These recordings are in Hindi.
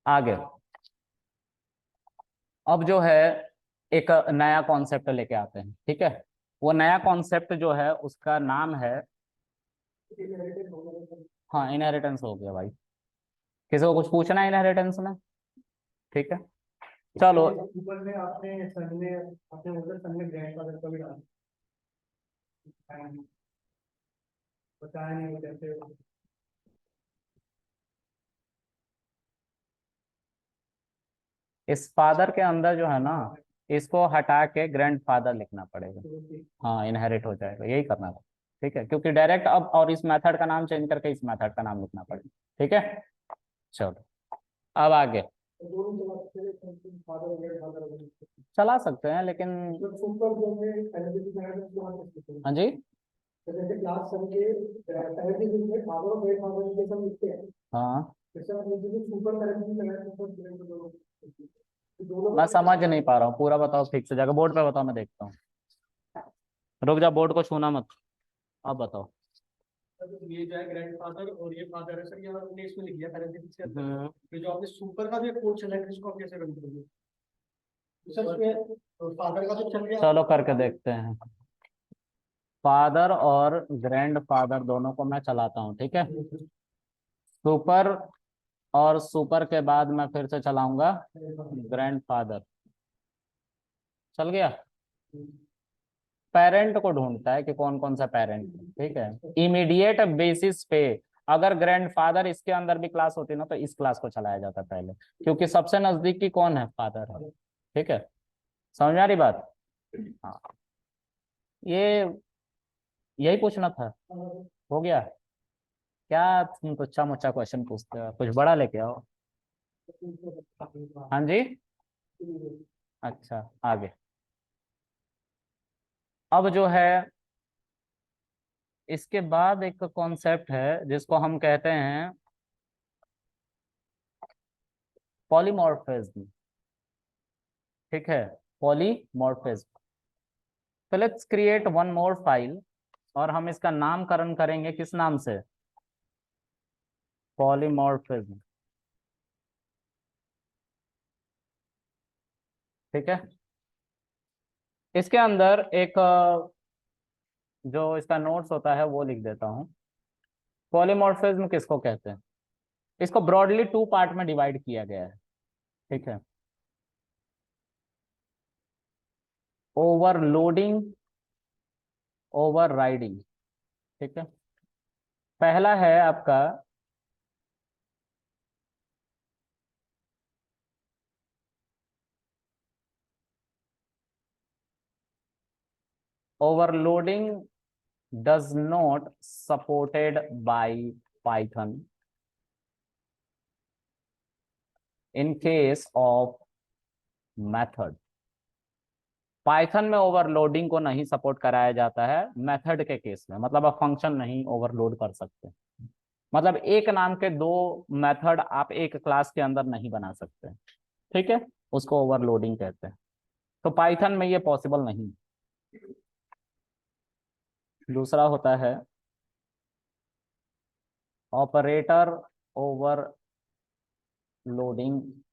आगे अब जो है एक नया कॉन्सेप्ट लेके आते हैं, ठीक है। वो नया कॉन्सेप्ट जो है उसका नाम है, हाँ इनहेरिटेंस हो गया भाई। किसी को कुछ पूछना है इनहेरिटेंस में? ठीक है, चलो। ऊपर में आपने सन में आपने मतलब सन में ग्रैंडफादर का भी डाला, बताया नहीं वो कैसे। इस फादर के अंदर जो है ना, इसको हटा के ग्रैंड फादर लिखना पड़ेगा। हाँ इनहेरिट हो जाएगा, यही करना था। ठीक है, क्योंकि डायरेक्ट अब और इस मेथड का नाम चेंज करके इस मेथड का नाम लिखना पड़ेगा। ठीक है, चलो अब आगे चला सकते हैं, लेकिन हाँ जी, जैसे क्लास सन के पहले दिन में फादर और ग्रेट फादर के सब लिखते हैं, हाँ जैसे आप नीचे भी सुपर दोनों मैं समझ नहीं पा रहा हूँ पूरा, बताओ ठीक से जाकर बोर्ड पे बताओ, मैं देखता हूँ। रुक जा, बोर्ड को छूना मत, अब बताओ। ये जो है ग्रैंडफादर और ये फादर है सर, ये आपने इसमें लिख दिया पैरेंथेसिस के अंदर। हम्म, फिर जो आपने सुपर का जो कोड चला है इसको आप कैसे रन करोगे? सर इसमें फादर का तो चल गया, चलो करके देखते हैं। फादर और ग्रैंड फादर दोनों को मैं चलाता हूँ, ठीक है। सुपर और सुपर के बाद मैं फिर से चलाऊंगा ग्रैंड फादर। चल गया। पेरेंट को ढूंढता है कि कौन कौन सा पेरेंट है, ठीक है। इमीडिएट बेसिस पे अगर ग्रैंडफादर इसके अंदर भी क्लास होती ना तो इस क्लास को चलाया जाता पहले, क्योंकि सबसे नजदीकी कौन है, फादर है। ठीक है, समझ में आ रही बात? हाँ, ये यही पूछना था, हो गया। क्या तुम तुच्छा मुच्छा क्वेश्चन पूछते हो, कुछ बड़ा लेके आओ। हाँ जी, अच्छा आगे। अब जो है इसके बाद एक कॉन्सेप्ट है जिसको हम कहते हैं पॉलीमॉर्फिज्म। ठीक है, पॉलीमॉर्फिज्म। तो let's create one more file और हम इसका नामकरण करेंगे किस नाम से, पॉलीमॉर्फिज्म। ठीक है, इसके अंदर एक जो इसका नोट्स होता है वो लिख देता हूँ। पॉलीमॉर्फिज्म किसको कहते हैं? इसको ब्रॉडली टू पार्ट में डिवाइड किया गया है। ठीक है, ओवरलोडिंग, ओवरराइडिंग। ठीक है, पहला है आपका overloading does not supported by Python in case of method। Python में ओवरलोडिंग को नहीं सपोर्ट कराया जाता है मेथड के केस में, मतलब आप फंक्शन नहीं ओवरलोड कर सकते। मतलब एक नाम के दो मेथड आप एक क्लास के अंदर नहीं बना सकते। ठीक है, उसको ओवरलोडिंग कहते हैं। तो पाइथन में ये पॉसिबल नहीं। दूसरा होता है operator overloading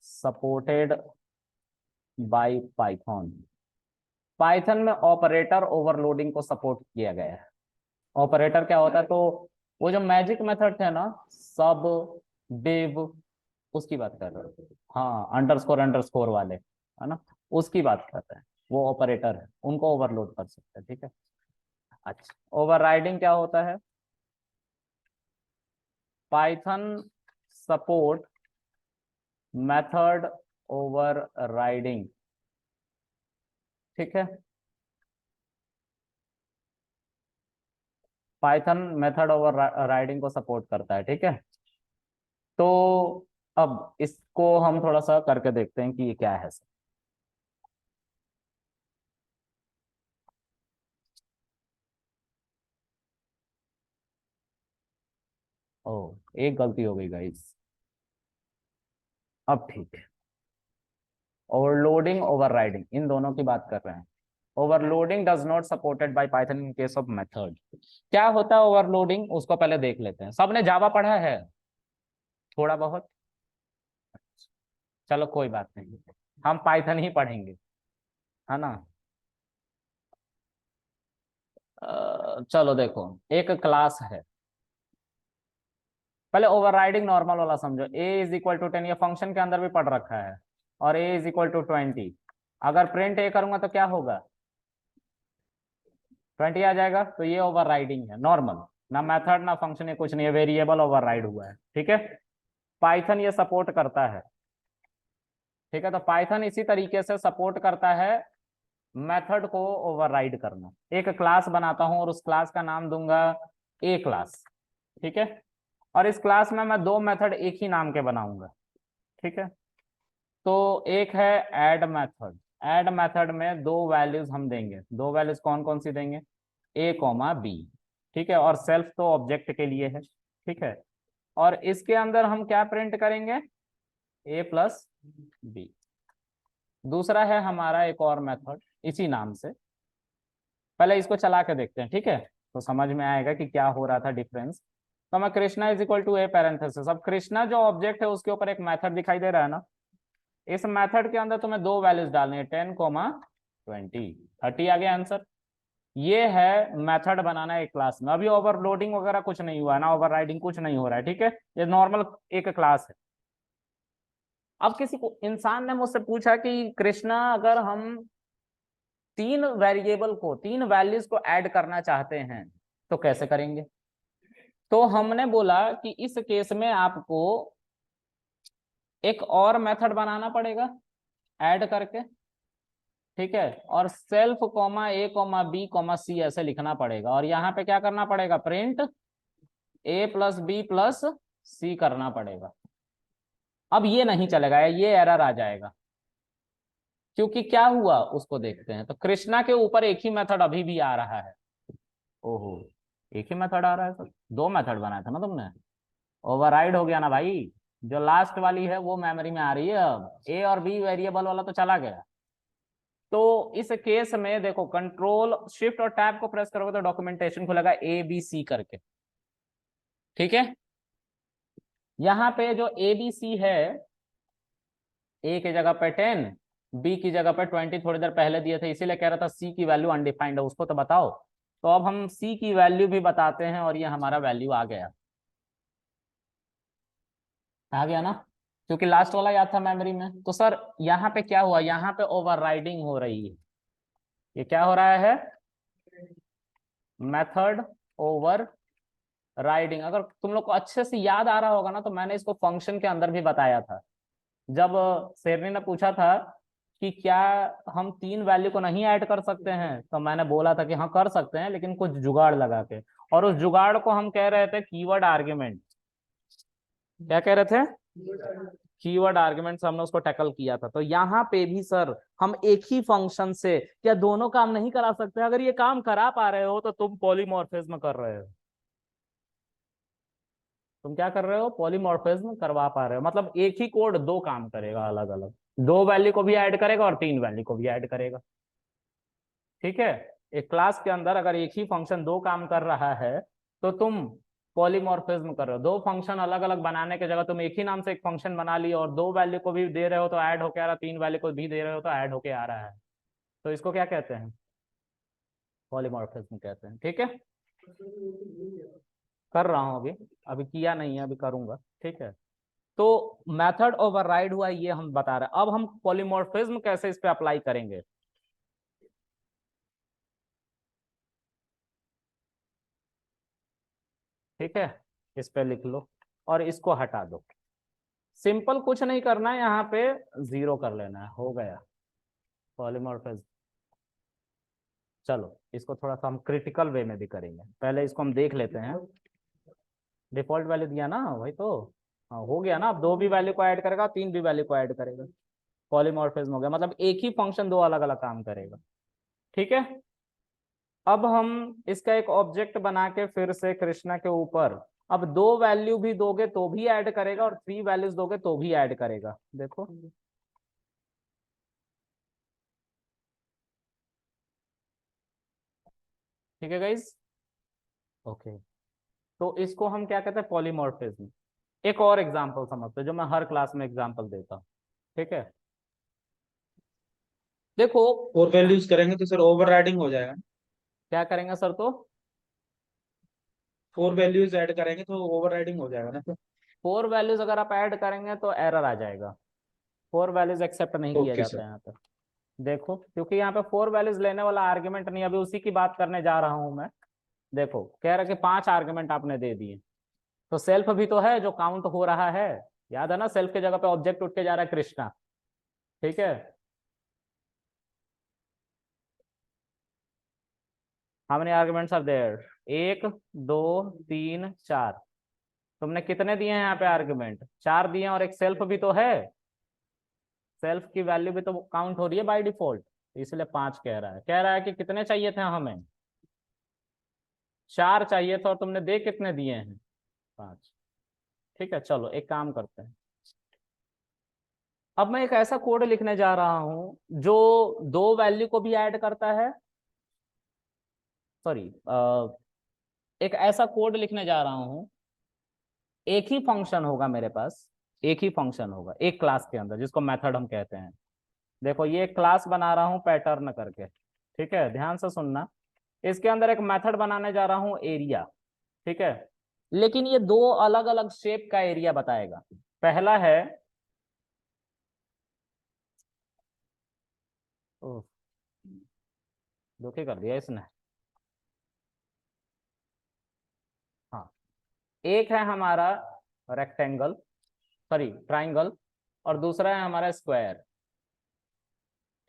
supported by Python. Python में ऑपरेटर ओवरलोडिंग को सपोर्ट किया गया है। ऑपरेटर क्या होता है, तो वो जो मैजिक मेथड थे ना, सब, डिव, उसकी बात कर रहे हैं। हाँ, अंडरस्कोर अंडरस्कोर वाले, है ना, उसकी बात कर रहे हैं। वो ऑपरेटर है, उनको ओवरलोड कर सकते हैं। ठीक है, अच्छा। ओवरराइडिंग क्या होता है? Python support method overriding. ठीक है, पाइथन मेथड ओवरराइडिंग को सपोर्ट करता है। ठीक है, तो अब इसको हम थोड़ा सा करके देखते हैं कि ये क्या है। ओ, एक गलती हो गई गाइस, अब ठीक है। ओवरलोडिंग ओवरराइडिंग इन दोनों की बात कर रहे हैं। Overloading does not supported by Python in case of method. क्या होता है ओवरलोडिंग, उसको पहले देख लेते हैं। सबने जावा पढ़ा है? थोड़ा बहुत? चलो कोई बात नहीं, हम पाइथन ही पढ़ेंगे, है ना। चलो देखो, एक क्लास है, पहले ओवरराइडिंग नॉर्मल वाला समझो। ए इज इक्वल टू 10, ये फंक्शन के अंदर भी पढ़ रखा है, और ए इज इक्वल टू 20। अगर प्रिंट ए करूंगा तो क्या होगा, 20 आ जाएगा। तो ये ओवरराइडिंग है नॉर्मल, ना मेथड ना फंक्शन, ये कुछ नहीं है, वेरिएबल ओवरराइड हुआ है, ठीक है। पाइथन ये सपोर्ट करता है, ठीक है। तो पाइथन इसी तरीके से सपोर्ट करता है मेथड को ओवरराइड करना। एक क्लास बनाता हूं और उस क्लास का नाम दूंगा ए क्लास, ठीक है। और इस क्लास में मैं दो मेथड एक ही नाम के बनाऊंगा, ठीक है। तो एक है ऐड मेथड, ऐड मेथड में दो वैल्यूज हम देंगे। दो वैल्यूज कौन कौन सी देंगे, ए कॉमा बी, ठीक है। और सेल्फ तो ऑब्जेक्ट के लिए है, ठीक है। और इसके अंदर हम क्या प्रिंट करेंगे, ए प्लस बी। दूसरा है हमारा एक और मेथड इसी नाम से, पहले इसको चला के देखते हैं, ठीक है। तो समझ में आएगा कि क्या हो रहा था डिफरेंस। तो मैं Krishna is equal to a parenthesis, अब कृष्णा जो ऑब्जेक्ट है उसके ऊपर एक मेथड दिखाई दे रहा है ना। इस मेथड के अंदर तुम्हें दो वैल्यूज डालनी है, 10, 20, 30 आ गया आंसर। ये है मेथड बनाना है एक क्लास में। अभी ओवरलोडिंग वगैरह कुछ नहीं हुआ है ना, ओवरराइडिंग कुछ नहीं हो रहा है, ठीक है। ये नॉर्मल एक क्लास है। अब किसी को इंसान ने मुझसे पूछा कि कृष्णा अगर हम तीन वेरिएबल को, तीन वैल्यूज को ऐड करना चाहते हैं तो कैसे करेंगे। तो हमने बोला कि इस केस में आपको एक और मेथड बनाना पड़ेगा ऐड करके, ठीक है। और सेल्फ कॉमा ए कॉमा बी कॉमा सी ऐसे लिखना पड़ेगा, और यहाँ पे क्या करना पड़ेगा, प्रिंट ए प्लस बी प्लस सी करना पड़ेगा। अब ये नहीं चलेगा, ये एरर आ जाएगा, क्योंकि क्या हुआ उसको देखते हैं। तो कृष्णा के ऊपर एक ही मेथड अभी भी आ रहा है। ओहो, एक ही मेथड आ रहा है सर, दो मेथड बनाया था ना तुमने, ओवरराइड हो गया ना भाई। जो लास्ट वाली है वो मेमोरी में आ रही है, अब ए और बी वेरिएबल वाला तो चला गया। तो इस केस में देखो, कंट्रोल शिफ्ट और टैब को प्रेस करोगे तो डॉक्यूमेंटेशन खुलेगा ए बी सी करके, ठीक है। यहाँ पे जो ए बी सी है, ए की जगह पे 10, बी की जगह पे 20 थोड़ी देर पहले दिए थे, इसीलिए कह रहा था सी की वैल्यू अनडिफाइंड है, उसको तो बताओ। तो अब हम सी की वैल्यू भी बताते हैं, और ये हमारा वैल्यू आ गया, आ गया ना, क्योंकि लास्ट वाला याद था मेमोरी में। तो सर यहाँ पे क्या हुआ, यहाँ पे ओवरराइडिंग हो रही है। ये क्या हो रहा है, मेथड ओवर राइडिंग। अगर तुम लोग को अच्छे से याद आ रहा होगा ना, तो मैंने इसको फंक्शन के अंदर भी बताया था। जब शेरनी ने पूछा था कि क्या हम तीन वैल्यू को नहीं ऐड कर सकते हैं, तो मैंने बोला था कि हाँ कर सकते हैं, लेकिन कुछ जुगाड़ लगा के। और उस जुगाड़ को हम कह रहे थे कीवर्ड आर्ग्यूमेंट। क्या कह रहे थे, कीवर्ड आर्गुमेंट्स, हमने उसको टैकल किया था। तो यहाँ पे भी सर हम एक ही फंक्शन से क्या दोनों काम नहीं करा सकते। अगर ये काम करा पा रहे हो तो तुम पॉलीमॉर्फिज्म कर रहे हो। तुम क्या कर रहे हो, पॉलीमॉर्फिज्म करवा पा रहे हो, मतलब एक ही कोड दो काम करेगा अलग अलग, दो वैल्यू को भी ऐड करेगा और तीन वैल्यू को भी ऐड करेगा, ठीक है। एक क्लास के अंदर अगर एक ही फंक्शन दो काम कर रहा है तो तुम पॉलीमॉर्फिज्म कर रहे हो। दो फंक्शन अलग अलग बनाने की जगह तुम एक ही नाम से एक फंक्शन बना ली, और दो वैल्यू को भी दे रहे हो तो ऐड होके आ रहा है, तीन वैल्यू को भी दे रहे हो तो ऐड होके आ रहा है। तो इसको क्या कहते हैं, पॉलीमॉर्फिज्म कहते हैं, ठीक है। कर रहा हूं अभी, अभी किया नहीं है, अभी करूंगा, ठीक है। तो मेथड ओवरराइड हुआ ये हम बता रहे हैं। अब हम पॉलीमॉर्फिज्म कैसे इस पे अप्लाई करेंगे, ठीक है। इस पे लिख लो और इसको हटा दो। सिंपल कुछ नहीं करना है, यहाँ पे जीरो कर लेना है, हो गया पॉलीमॉर्फिज्म। चलो इसको थोड़ा सा हम क्रिटिकल वे में भी करेंगे, पहले इसको हम देख लेते हैं। डिफॉल्ट वैल्यू दिया ना, वही तो। हाँ हो गया ना, अब दो भी वैल्यू को ऐड करेगा, तीन भी वैल्यू को ऐड करेगा, पॉलीमॉर्फिज्म हो गया। मतलब एक ही फंक्शन दो अलग अलग काम करेगा, ठीक है। अब हम इसका एक ऑब्जेक्ट बना के फिर से कृष्णा के ऊपर, अब दो वैल्यू भी दोगे तो भी ऐड करेगा, और थ्री वैल्यूज दोगे तो भी ऐड करेगा, देखो। ठीक है गाइज, ओके। तो इसको हम क्या कहते हैं, पॉलीमॉर्फिज्म। एक और एग्जांपल समझते हैं जो मैं हर क्लास में एग्जांपल देता हूँ, ठीक है। देखो, और वैल्यूज करेंगे तो सर ओवरराइडिंग हो जाएगा। क्या करेंगे सर? तो फोर वैल्यूज ऐड करेंगे तो ओवरराइडिंग हो जाएगा ना सर। 4 वैल्यूज अगर आप ऐड करेंगे तो एरर आ जाएगा। 4 वैल्यूज एक्सेप्ट नहीं किया ओके जाता सर। है यहाँ पे। देखो, क्योंकि यहाँ पे 4 वैल्यूज लेने वाला आर्ग्यूमेंट नहीं, अभी उसी की बात करने जा रहा हूं मैं। देखो, कह रहा कि 5 आर्ग्यूमेंट आपने दे दिए, तो सेल्फ भी तो है जो काउंट हो रहा है। याद है ना, सेल्फ की जगह पे ऑब्जेक्ट उठ के जा रहा है कृष्णा, ठीक है। How many arguments are there? 1 2 3 4। तुमने कितने दिए हैं यहाँ पे आर्ग्यूमेंट? 4 दिए, और एक सेल्फ भी तो है। सेल्फ की वैल्यू भी तो काउंट हो रही है बाय डिफॉल्ट, इसलिए 5 कह रहा है। कह रहा है कि कितने चाहिए थे हमें? 4 चाहिए थे, और तुमने दे कितने दिए हैं? 5। ठीक है, चलो एक काम करते हैं। अब मैं एक ऐसा कोड लिखने जा रहा हूं जो 2 वैल्यू को भी ऐड करता है। सॉरी, एक ऐसा कोड लिखने जा रहा हूं, एक ही फंक्शन होगा मेरे पास, एक ही फंक्शन होगा एक क्लास के अंदर, जिसको मेथड हम कहते हैं। देखो, ये क्लास बना रहा हूं पैटर्न करके, ठीक है, ध्यान से सुनना। इसके अंदर एक मेथड बनाने जा रहा हूं एरिया, ठीक है। लेकिन ये 2 अलग अलग शेप का एरिया बताएगा। पहला है, ओह, दुखी कर दिया इसने। हाँ, एक है हमारा रेक्टेंगल, सॉरी ट्राइंगल, और दूसरा है हमारा स्क्वायर,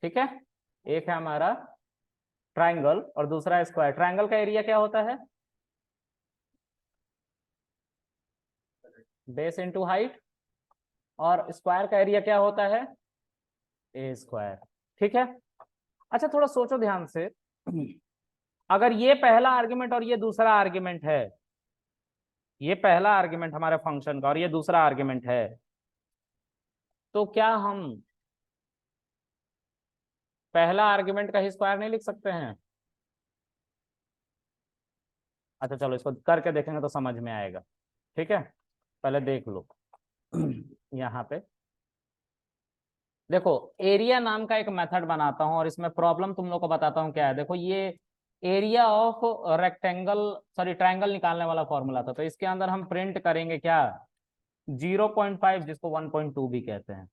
ठीक है। एक है हमारा ट्राइंगल और दूसरा स्क्वायर। ट्राइंगल का एरिया क्या होता है? Base into height. और स्क्वायर का एरिया क्या होता है? ए स्क्वायर, ठीक है। अच्छा, थोड़ा सोचो ध्यान से। अगर ये पहला आर्ग्यूमेंट और ये दूसरा आर्ग्यूमेंट है, ये पहला आर्ग्यूमेंट हमारे फंक्शन का और ये दूसरा आर्ग्यूमेंट है, तो क्या हम पहला आर्ग्यूमेंट का ही स्क्वायर नहीं लिख सकते हैं? अच्छा चलो, इसको करके देखेंगे तो समझ में आएगा, ठीक है। पहले देख लो। यहाँ पे देखो, एरिया नाम का एक मेथड बनाता हूं, और इसमें प्रॉब्लम तुम लोग को बताता हूं क्या है। देखो, ये area of rectangle, sorry triangle निकालने वाला फॉर्मूला था, तो इसके अंदर हम प्रिंट करेंगे क्या? 0.5, जिसको 1.2 भी कहते हैं,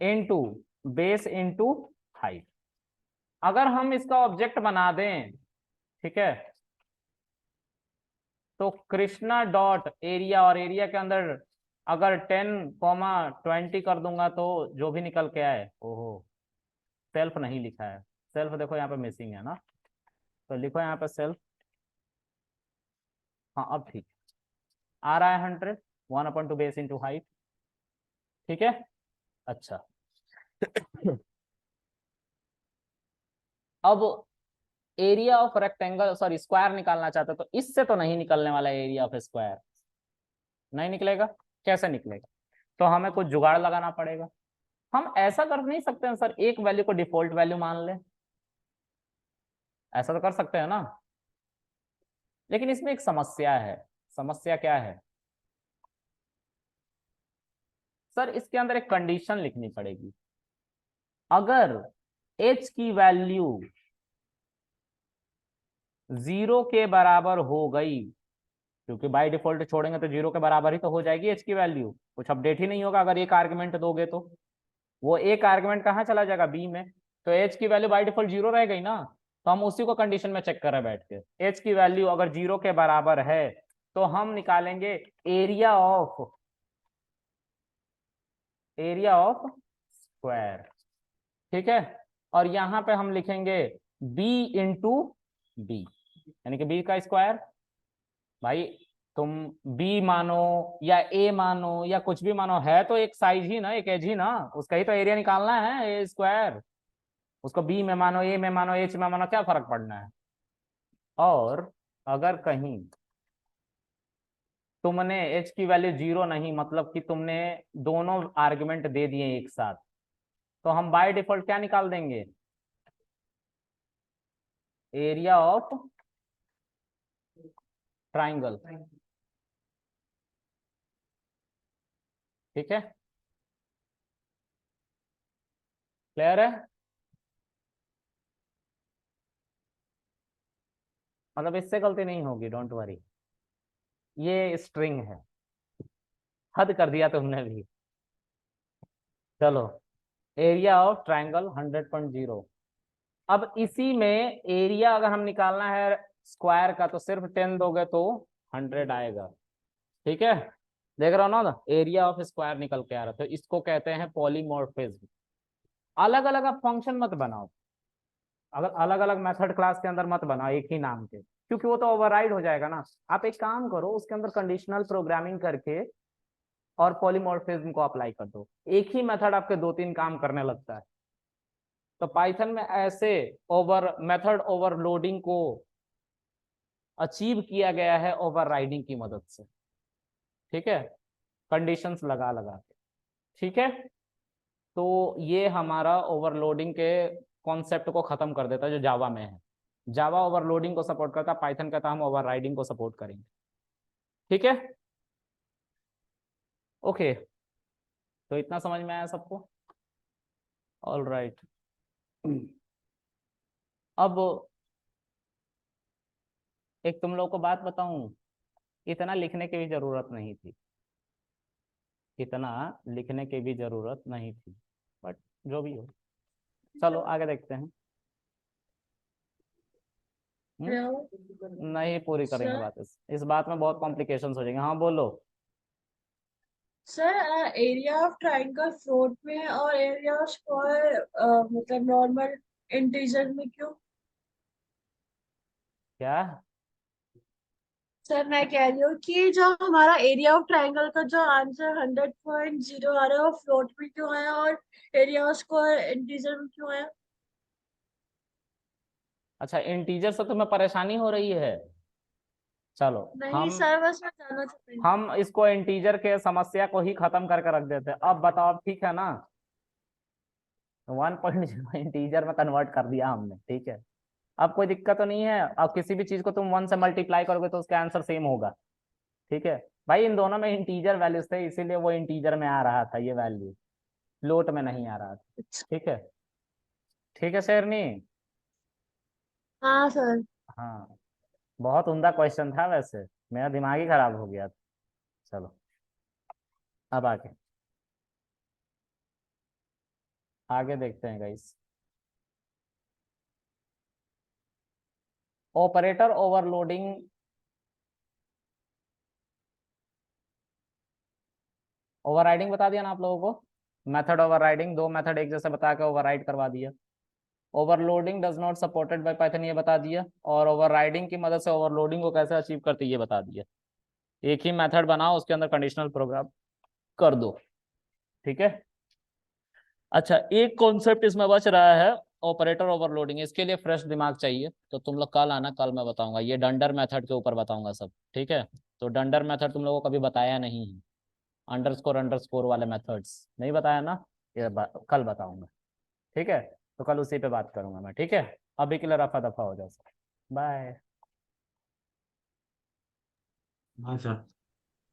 इनटू बेस इंटू हाइट। अगर हम इसका ऑब्जेक्ट बना दें, ठीक है, तो कृष्णा डॉट एरिया, और एरिया के अंदर अगर 10, 20 कर दूंगा तो जो भी निकल के आए, ओहो, सेल्फ नहीं लिखा है। सेल्फ देखो यहाँ पे मिसिंग है ना, तो लिखो यहाँ पे सेल्फ। हाँ, अब ठीक आ रहा है। 100, 1/2 बेस इंटू हाइट, ठीक है। अच्छा, अब area of rectangle, sorry square निकालना चाहते हो, तो इससे तो नहीं निकलने वाला एरिया ऑफ स्क्वायर, नहीं निकलेगा। कैसे निकलेगा? तो हमें कुछ जुगाड़ लगाना पड़ेगा। हम ऐसा कर नहीं सकते हैं सर, एक वैल्यू को डिफॉल्ट वैल्यू मान ले, ऐसा तो कर सकते हैं ना। लेकिन इसमें एक समस्या है। समस्या क्या है सर? इसके अंदर एक कंडीशन लिखनी पड़ेगी। अगर h की वैल्यू 0 के बराबर हो गई, क्योंकि बाय डिफॉल्ट छोड़ेंगे तो 0 के बराबर ही तो हो जाएगी h की वैल्यू, कुछ अपडेट ही नहीं होगा। अगर एक आर्गुमेंट दोगे तो वो एक आर्गुमेंट कहाँ चला जाएगा? b में। तो h की वैल्यू बाय डिफॉल्ट 0 रह गई ना। तो हम उसी को कंडीशन में चेक कर रहे हैं बैठ के। h की वैल्यू अगर 0 के बराबर है तो हम निकालेंगे एरिया ऑफ स्क्वायर, ठीक है। और यहाँ पे हम लिखेंगे b इंटू बी, यानी कि b का स्क्वायर। भाई, तुम b मानो या a मानो या कुछ भी मानो, है तो एक साइज ही ना, एक एज ही ना, उसका ही तो एरिया निकालना है, ए स्क्वायर। उसको b में मानो, a में मानो, h में मानो, क्या फर्क पड़ना है। और अगर कहीं तुमने h की वैल्यू 0 नहीं, मतलब कि तुमने दोनों आर्गुमेंट दे दिए एक साथ, तो हम बाय डिफॉल्ट क्या निकाल देंगे? एरिया ऑफ ट्राइंगल, ठीक है, क्लियर है? मतलब इससे गलती नहीं होगी, डोंट वरी। ये स्ट्रिंग है, हद कर दिया तुमने भी। चलो, एरिया ऑफ ट्राइंगल 100.0। अब इसी में एरिया अगर हम निकालना है स्क्वायर का तो सिर्फ 10 दोगे तो 100 आएगा। ठीक है, देख रहे हो ना, एरिया ऑफ स्क्वायर निकल के आ रहा है, तो इसको कहते हैं पॉलीमॉर्फिज्म। अलग अलग आप फंक्शन मत बनाओ, अगर अलग अलग मेथड क्लास के अंदर मत बनाओ एक ही नाम के, क्योंकि वो तो ओवरराइड हो जाएगा ना। आप एक काम करो, उसके अंदर कंडीशनल प्रोग्रामिंग करके और पॉलीमॉर्फिज्म को अप्लाई कर दो, एक ही मेथड आपके 2-3 काम करने लगता है। तो पाइथन में ऐसे मेथड ओवरलोडिंग को अचीव किया गया है ओवरराइडिंग की मदद से। ठीक है, कंडीशंस लगा लगा के। ठीक है, तो ये हमारा ओवरलोडिंग के कॉन्सेप्ट को खत्म कर देता है जो जावा में है। जावा ओवरलोडिंग को सपोर्ट करता है, पाइथन कहता है हम ओवरराइडिंग को सपोर्ट करेंगे। ठीक है, ओके, तो इतना समझ में आया सबको? All right. अब एक तुम लोग को बात बताऊं, इतना लिखने की भी जरूरत नहीं थी, इतना लिखने की भी जरूरत नहीं थी, बट जो भी हो, चलो आगे देखते हैं। नहीं पूरी करेंगे बात, इस बात में बहुत कॉम्प्लिकेशंस हो जाएंगे। हाँ बोलो। Sir area of triangle float में है और एरिया ऑफ स्क्वायर मतलब नॉर्मल इंटीजर में क्यों? क्या? सर मैं कह रही हूँ कि जो हमारा एरिया ऑफ ट्राइंगल का जो आंसर 100.0 आ रहा है वो फ्लोट में क्यों है और एरिया ऑफ स्क्वायर इंटीजर में क्यों है? अच्छा, इंटीजर से तुम्हें परेशानी हो रही है? चलो नहीं सर, बस मैं जानना चाहती हूँ। हम इसको इंटीजर के समस्या को ही खत्म करके रख देते हैं। अब बताओ, अब ठीक है ना? 1.0 इंटीजर में कन्वर्ट कर दिया हमने, ठीक है। अब कोई दिक्कत तो नहीं है, अब किसी भी चीज को तुम 1 से मल्टीप्लाई करोगे तो उसका आंसर सेम होगा। ठीक है भाई, इन दोनों में इंटीजर वैल्यूज थे, इसीलिए वो इंटीजर में आ रहा था ये वैल्यू, फ्लोट में नहीं आ रहा था। ठीक है, ठीक है शेरनी। हाँ सर। हाँ, बहुत उम्दा क्वेश्चन था वैसे, मेरा दिमाग ही खराब हो गया। चलो अब आगे आगे देखते हैं गाइस। ऑपरेटर ओवरलोडिंग, ओवरराइडिंग बता दिया ना आप लोगों को, मेथड ओवरराइडिंग, दो मेथड एक जैसे बता के ओवरराइड करवा दिया। Overloading does not supported by Python, ये बता दिया। और ओवरराइडिंग की मदद से ओवरलोडिंग को कैसे अचीव करते ये बता दिया। एक ही मेथड बनाओ, उसके अंदर कंडीशनल प्रोग्राम कर दो। ठीक है, अच्छा एक कॉन्सेप्ट इसमें बच रहा है, ऑपरेटर ओवरलोडिंग। इसके लिए फ्रेश दिमाग चाहिए, तो तुम लोग कल आना, कल मैं बताऊंगा, ये डंडर मेथड के ऊपर बताऊंगा सब। ठीक है, तो डंडर मेथड तुम लोगों को कभी बताया नहीं है, अंडरस्कोर वाले मेथड्स नहीं बताया ना, ये कल बताऊंगा। ठीक है, तो कल उसी पे बात करूंगा मैं। ठीक है, अभी के लिए रफा दफा हो जाओ। बाय। हाँ सर।